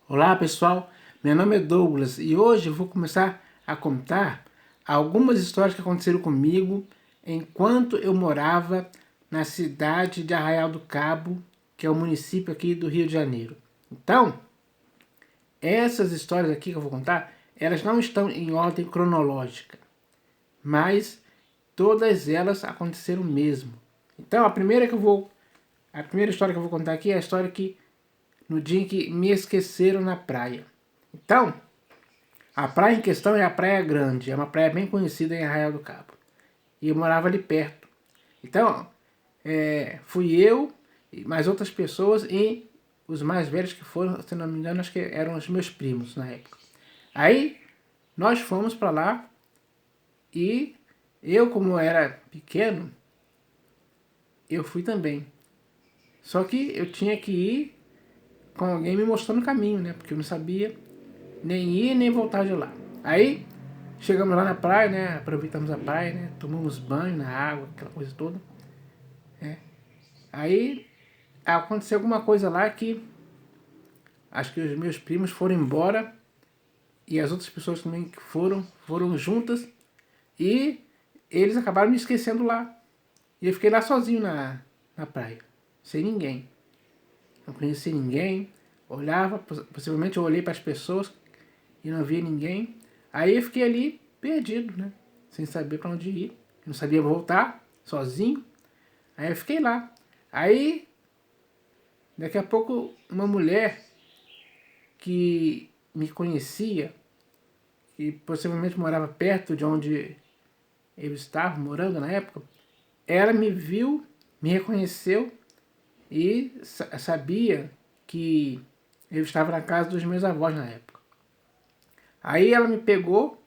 Olá pessoal, meu nome é Douglas e hoje eu vou começar a contar algumas histórias que aconteceram comigo enquanto eu morava na cidade de Arraial do Cabo, que é o município aqui do Rio de Janeiro. Então, essas histórias aqui que eu vou contar, elas não estão em ordem cronológica, mas todas elas aconteceram mesmo. Então, a primeira história que eu vou contar aqui é a história que no dia em que me esqueceram na praia. Então, a praia em questão é a Praia Grande, é uma praia bem conhecida em Arraial do Cabo. E eu morava ali perto. Então, fui eu e mais outras pessoas e os mais velhos que foram, se não me engano, acho que eram os meus primos na época. Aí, nós fomos para lá e eu, como era pequeno, eu fui também. Só que eu tinha que ir com alguém me mostrando o caminho, né? Porque eu não sabia nem ir nem voltar de lá. Aí chegamos lá na praia, né? Aproveitamos a praia, né? Tomamos banho na água, aquela coisa toda. Né? Aí aconteceu alguma coisa lá que acho que os meus primos foram embora e as outras pessoas também que foram juntas e eles acabaram me esquecendo lá. E eu fiquei lá sozinho na praia, sem ninguém. Não conhecia ninguém, olhava, possivelmente eu olhei para as pessoas e não via ninguém. Aí eu fiquei ali perdido, né? Sem saber para onde ir. Eu não sabia voltar, sozinho. Aí eu fiquei lá. Aí, daqui a pouco, uma mulher que me conhecia, que possivelmente morava perto de onde eu estava morando na época, ela me viu, me reconheceu e sabia que eu estava na casa dos meus avós na época. Aí ela me pegou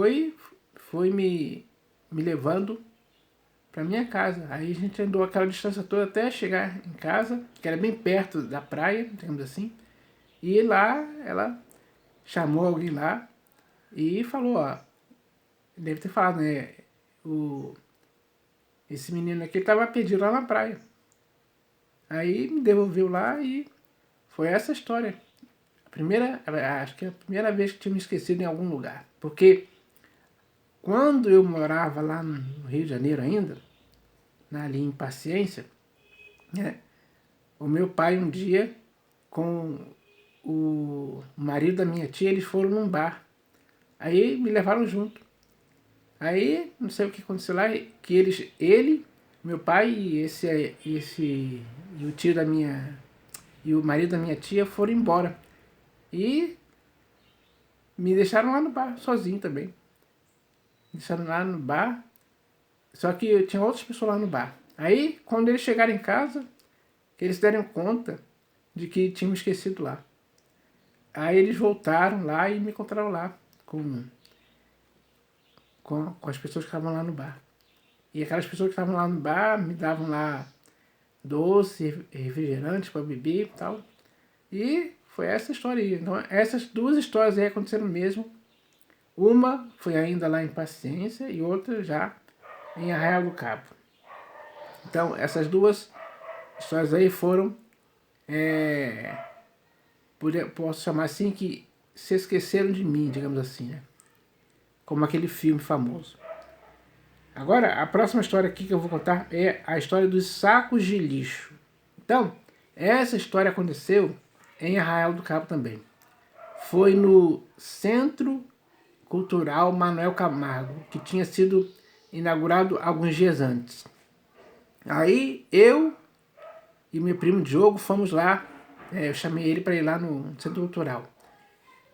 e foi me levando para minha casa. Aí a gente andou aquela distância toda até chegar em casa, que era bem perto da praia, digamos assim. E lá ela chamou alguém lá e falou, ó, deve ter falado, né? Esse menino aqui estava perdido lá na praia. Aí me devolveu lá e foi essa história. Acho que é a primeira vez que tinha me esquecido em algum lugar. Porque quando eu morava lá no Rio de Janeiro ainda, ali em Paciência, né, o meu pai um dia, com o marido da minha tia, eles foram num bar. Aí me levaram junto. Aí, não sei o que aconteceu lá, que ele, meu pai e o tio da minha, e o marido da minha tia foram embora. E me deixaram lá no bar, sozinho também. Me deixaram lá no bar, só que tinha outras pessoas lá no bar. Aí, quando eles chegaram em casa, eles deram conta de que tinham esquecido lá. Aí eles voltaram lá e me encontraram lá com as pessoas que estavam lá no bar. E aquelas pessoas que estavam lá no bar me davam lá doce, refrigerante para beber e tal. E foi essa história aí. Então, essas duas histórias aí aconteceram mesmo. Uma foi ainda lá em Paciência e outra já em Arraial do Cabo. Então, essas duas histórias aí foram, posso chamar assim, que se esqueceram de mim, digamos assim, né? Como aquele filme famoso. Agora, a próxima história aqui que eu vou contar é a história dos sacos de lixo. Então, essa história aconteceu em Arraial do Cabo também. Foi no Centro Cultural Manuel Camargo, que tinha sido inaugurado alguns dias antes. Aí eu e meu primo Diogo fomos lá, eu chamei ele para ir lá no Centro Cultural.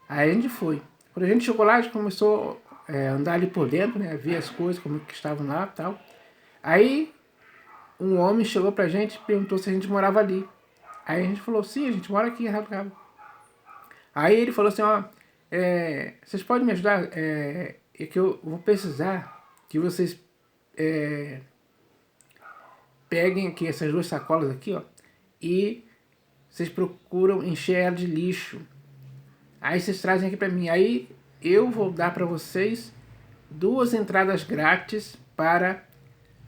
Aí a gente foi. Quando a gente chegou lá, a gente começou a andar ali por dentro, né, ver as coisas, como que estavam lá e tal. Aí um homem chegou pra gente e perguntou se a gente morava ali. Aí a gente falou, sim, a gente mora aqui em Arraial do Cabo. Aí ele falou assim, ó, vocês podem me ajudar? É que eu vou precisar que vocês peguem aqui essas duas sacolas aqui, ó, e vocês procuram encher ela de lixo. Aí vocês trazem aqui pra mim. Aí eu vou dar pra vocês 2 entradas grátis para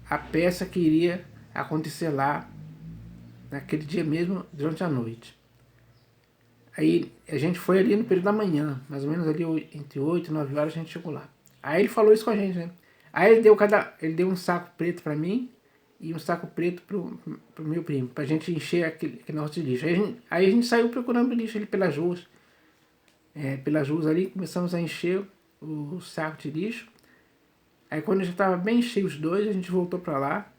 a peça que iria acontecer lá naquele dia mesmo, durante a noite. Aí a gente foi ali no período da manhã, mais ou menos ali entre 8 e 9 horas a gente chegou lá. Aí ele falou isso com a gente, né? Aí ele deu um saco preto pra mim e um saco preto pro meu primo, pra gente encher aquele negócio de lixo. Aí a gente saiu procurando lixo ali pelas ruas. Pelas ruas ali, começamos a encher o saco de lixo. Aí quando já estava bem cheio os dois, a gente voltou pra lá,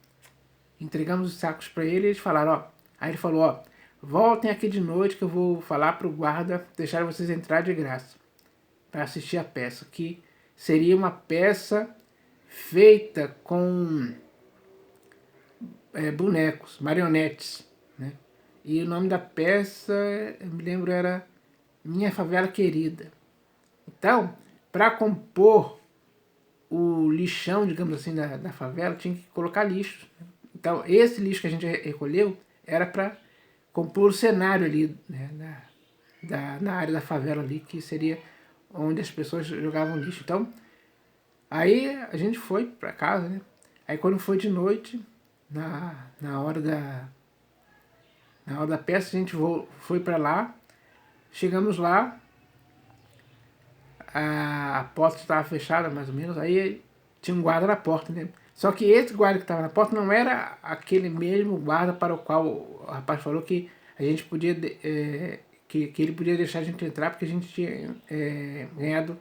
entregamos os sacos pra ele e eles falaram, ó. Aí ele falou, ó, voltem aqui de noite que eu vou falar pro guarda deixar vocês entrar de graça para assistir a peça, que seria uma peça feita com bonecos, marionetes, né? E o nome da peça, eu me lembro, era Minha Favela Querida. Então, para compor o lixão, digamos assim, da favela, tinha que colocar lixo. Então, esse lixo que a gente recolheu era para compor o cenário ali, né, na área da favela ali, que seria onde as pessoas jogavam lixo. Então, aí a gente foi para casa, né? Aí quando foi de noite, na hora da peça, a gente foi para lá, chegamos lá, a porta estava fechada mais ou menos, aí tinha um guarda na porta, né? Só que esse guarda que estava na porta não era aquele mesmo guarda para o qual o rapaz falou que a gente podia, que ele podia deixar a gente entrar porque a gente tinha ganhado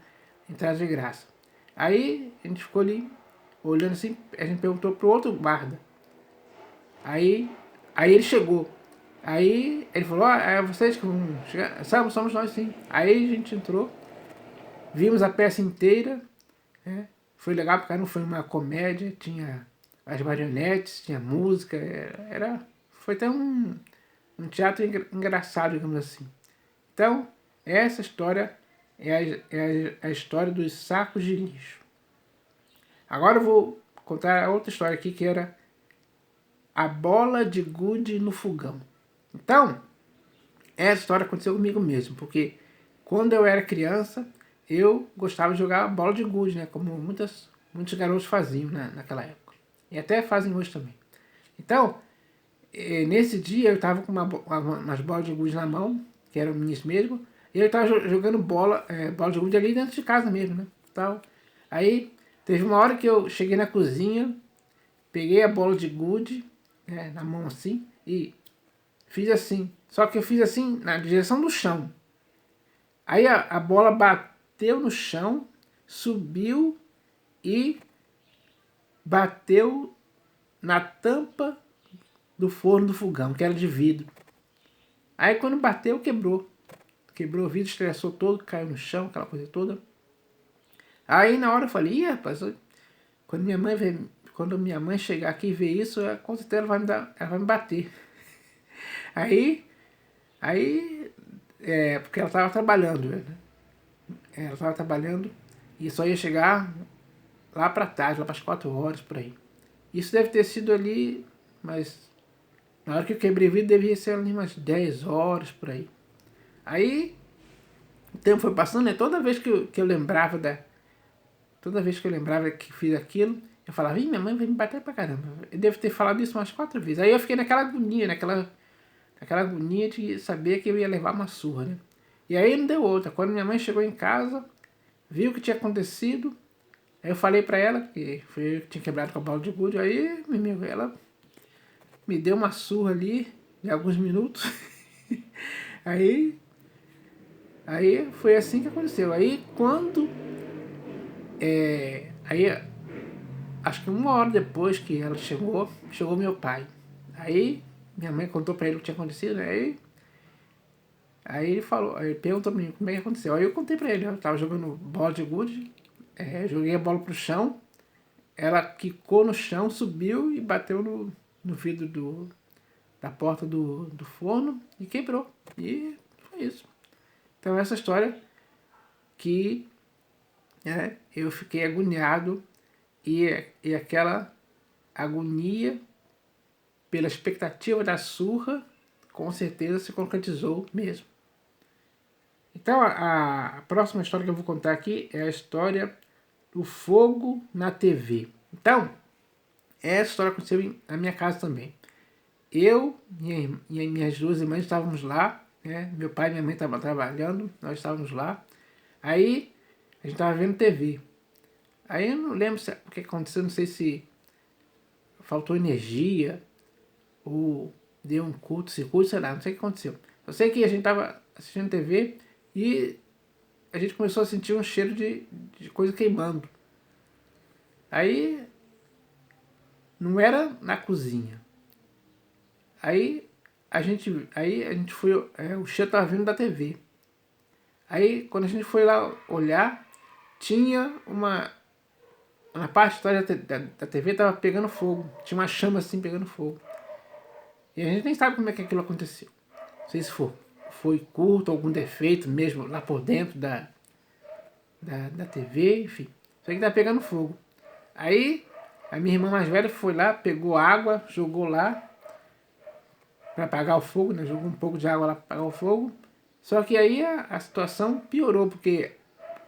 entrada de graça. Aí a gente ficou ali olhando assim, a gente perguntou pro outro guarda. Aí ele chegou. Aí ele falou, é vocês que vão chegar? Somos nós sim. Aí a gente entrou, vimos a peça inteira, né? Foi legal porque não foi uma comédia, tinha as marionetes, tinha música, foi até um teatro engraçado, digamos assim. Então, essa história é a história dos sacos de lixo. Agora eu vou contar outra história aqui que era a bola de gude no fogão. Então, essa história aconteceu comigo mesmo, porque quando eu era criança, eu gostava de jogar bola de gude, né? Como muitos garotos faziam, né, naquela época. E até fazem hoje também. Então, nesse dia eu estava com umas bolas de gude na mão, que eram minhas mesmo, e eu estava jogando bola de gude ali dentro de casa mesmo, né? Tal. Aí, teve uma hora que eu cheguei na cozinha, peguei a bola de gude, né, na mão assim, e fiz assim. Só que eu fiz assim na direção do chão. Aí a bola bateu no chão, subiu e bateu na tampa do forno do fogão, que era de vidro. Aí quando bateu, quebrou. Quebrou o vidro, estressou todo, caiu no chão, aquela coisa toda. Aí na hora eu falei, ih, rapaz, quando minha mãe chegar aqui e ver isso, com certeza ela vai me bater. Aí porque ela estava trabalhando, né? Ela estava trabalhando e só ia chegar lá para tarde, lá para as 4 horas, por aí. Isso deve ter sido ali, mas na hora que eu quebrei o vidro devia ser ali umas 10 horas, por aí. Aí o tempo foi passando, né? Toda vez que eu lembrava Toda vez que eu lembrava que fiz aquilo, eu falava, ih, minha mãe vai me bater pra caramba. Eu devo ter falado isso umas 4 vezes. Aí eu fiquei naquela agonia, naquela agonia de saber que eu ia levar uma surra, né? E aí não deu outra. Quando minha mãe chegou em casa, viu o que tinha acontecido, aí eu falei pra ela que foi eu que tinha quebrado com a bola de gude, aí ela me deu uma surra ali de alguns minutos. aí foi assim que aconteceu. Aí quando aí acho que 1 hora depois que ela chegou meu pai. Aí minha mãe contou pra ele o que tinha acontecido, né? Aí ele falou, aí ele perguntou pra mim como é que aconteceu. Aí eu contei pra ele, eu tava jogando bola de gude, joguei a bola pro chão, ela quicou no chão, subiu e bateu no vidro da porta do forno e quebrou. E foi isso. Então essa história que eu fiquei agoniado e aquela agonia pela expectativa da surra com certeza se concretizou mesmo. Então a próxima história que eu vou contar aqui é a história do fogo na TV. Então, essa história aconteceu na minha casa também. Eu e minhas duas irmãs estávamos lá né? Meu pai e minha mãe estavam trabalhando, nós estávamos lá. Aí a gente estava vendo TV. Aí eu não lembro o que aconteceu, não sei se faltou energia ou deu um curto-circuito, sei lá, não sei o que aconteceu. Eu sei que a gente estava assistindo TV e a gente começou a sentir um cheiro de coisa queimando. Aí não era na cozinha. Aí a gente foi, o cheiro estava vindo da TV. Aí quando a gente foi lá olhar, tinha na parte de trás da TV estava pegando fogo. Tinha uma chama assim pegando fogo. E a gente nem sabe como é que aquilo aconteceu. Não sei se foi curto, algum defeito mesmo lá por dentro da TV, enfim. Só que tá pegando fogo. Aí a minha irmã mais velha foi lá, pegou água, jogou lá para apagar o fogo, né? Jogou um pouco de água lá para apagar o fogo. Só que aí a situação piorou, porque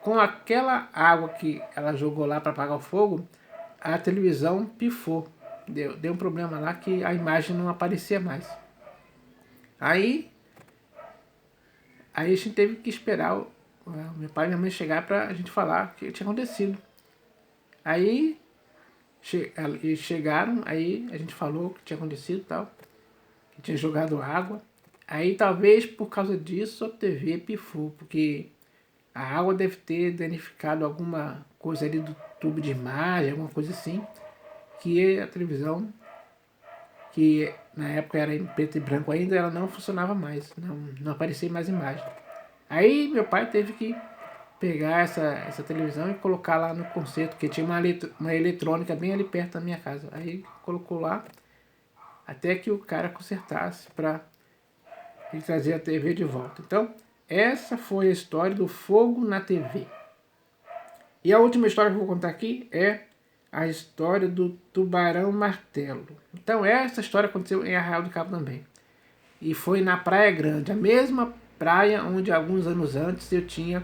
com aquela água que ela jogou lá para apagar o fogo, a televisão pifou. Deu um problema lá que a imagem não aparecia mais. Aí a gente teve que esperar o meu pai e minha mãe chegar pra gente falar o que tinha acontecido. Aí eles chegaram, aí a gente falou o que tinha acontecido e tal, que tinha jogado água. Aí talvez por causa disso a TV pifou, porque a água deve ter danificado alguma coisa ali do tubo de imagem, alguma coisa assim, que a televisão, que na época era em preto e branco ainda, ela não funcionava mais, não aparecia mais imagem. Aí meu pai teve que pegar essa televisão e colocar lá no concerto, que tinha uma eletrônica bem ali perto da minha casa. Aí colocou lá até que o cara consertasse para ele trazer a TV de volta. Então, essa foi a história do fogo na TV. E a última história que eu vou contar aqui é a história do tubarão martelo. Então, essa história aconteceu em Arraial do Cabo também. E foi na Praia Grande, a mesma praia onde alguns anos antes eu tinha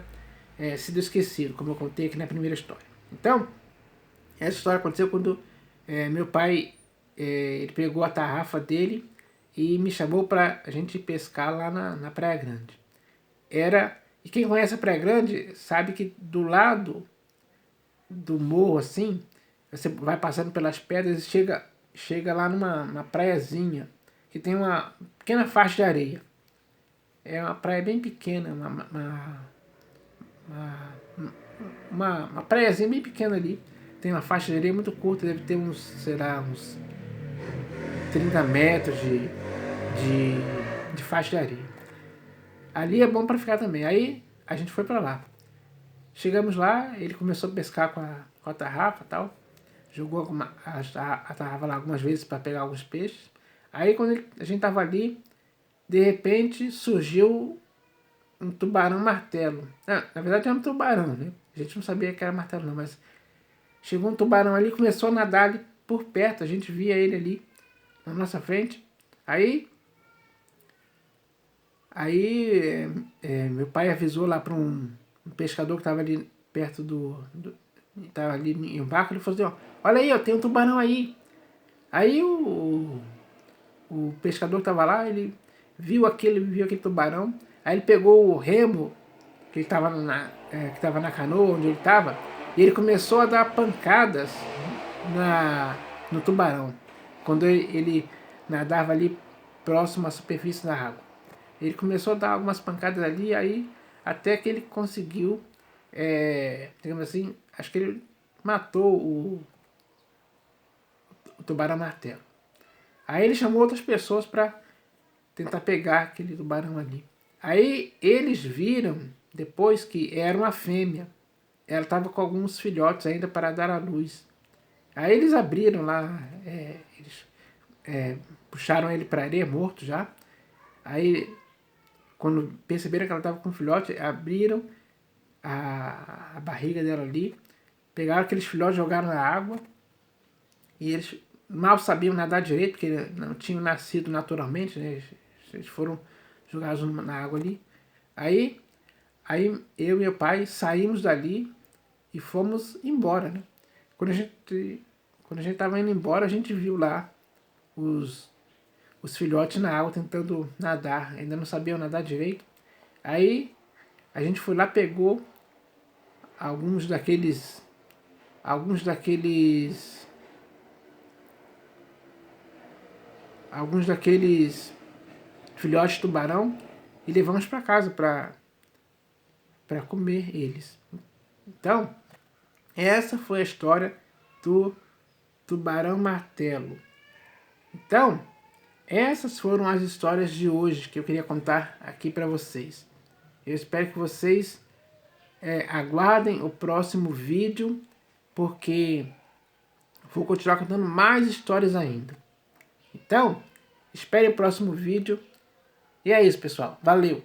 sido esquecido, como eu contei aqui na primeira história. Então, essa história aconteceu quando meu pai ele pegou a tarrafa dele e me chamou para a gente pescar lá na Praia Grande. E quem conhece a Praia Grande sabe que do lado do morro assim, você vai passando pelas pedras e chega lá numa praiazinha que tem uma pequena faixa de areia. É uma praia bem pequena, uma praiazinha bem pequena ali. Tem uma faixa de areia muito curta, deve ter uns, sei lá, uns 30 metros de faixa de areia. Ali é bom para ficar também. Aí a gente foi para lá. Chegamos lá, ele começou a pescar com a tarrafa e tal. Jogou a tarrafa lá algumas vezes para pegar alguns peixes. Aí quando a gente tava ali, de repente surgiu um tubarão martelo. Na verdade era um tubarão, né? A gente não sabia que era martelo não, mas chegou um tubarão ali e começou a nadar ali por perto. A gente via ele ali na nossa frente. Aí meu pai avisou lá para um pescador que estava ali perto estava ali em um barco. Ele falou assim, ó, olha aí, ó, tem um tubarão aí. Aí o pescador que estava lá, ele viu aquele tubarão. Aí ele pegou o remo que estava na canoa onde ele estava, e ele começou a dar pancadas no tubarão, quando ele nadava ali próximo à superfície da água. Ele começou a dar algumas pancadas ali, aí até que ele conseguiu, digamos assim, acho que ele matou o tubarão martelo. Aí ele chamou outras pessoas para tentar pegar aquele tubarão ali. Aí eles viram depois que era uma fêmea. Ela estava com alguns filhotes ainda para dar à luz. Aí eles abriram lá, eles puxaram ele para a areia, morto já. Aí, quando perceberam que ela estava com filhote, abriram a barriga dela ali, pegaram aqueles filhotes, jogaram na água, e eles mal sabiam nadar direito, porque não tinham nascido naturalmente, né? Eles foram jogados na água ali. Aí eu e meu pai saímos dali e fomos embora, né? Quando a gente estava indo embora, a gente viu lá os os filhotes na água tentando nadar, ainda não sabiam nadar direito. Aí a gente foi lá, pegou alguns daqueles alguns daqueles filhotes de tubarão e levamos para casa para comer eles. Então, essa foi a história do tubarão martelo. Então, essas foram as histórias de hoje que eu queria contar aqui para vocês. Eu espero que vocês aguardem o próximo vídeo, porque vou continuar contando mais histórias ainda. Então, espere o próximo vídeo. E é isso, pessoal. Valeu!